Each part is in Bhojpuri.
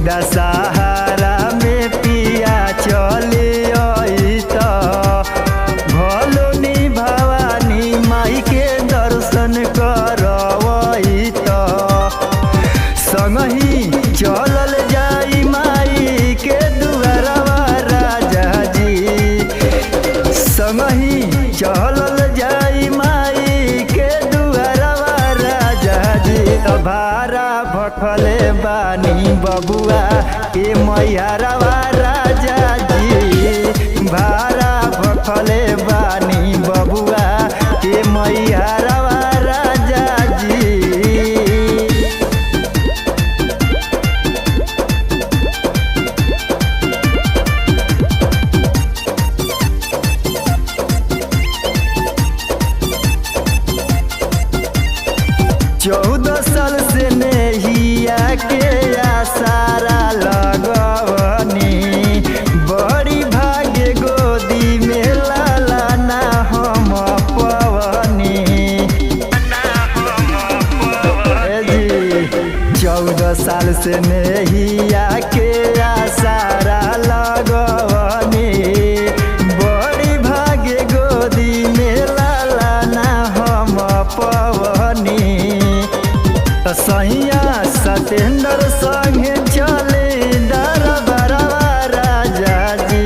दशहरा में पिया चले अइत भलोनी भवानी माई के दर्शन करवइत संगही चलल जाई माई के दुआरवा राजा जी संगही चलल जाई माई के दुआरवा राजा जी भारा भखले बानी बबुआ के मैहरवा राजा जी भारा भखले बानी बबुआ के मैहरवा राजा जी। 14 साल से नहिया के आसारा लगवनी बड़ी भाग्य गोदी में लाला ना हम पवनी 14 साल से नहिया के आसारा लगवनी बड़ी भाग्य गोदी में लाला ना हम पवनी सैया सतेंद्र संगे चले दरबारवा राजा जी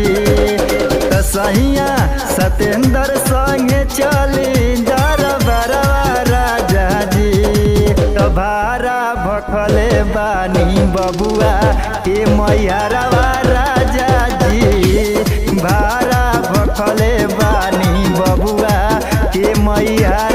सैया सतेंद्र संगे चले दरबारवा राजा जी भारा भखले बानी बबुआ के मैहरवा राजा जी भारा भखले बानी बबुआ के मैहर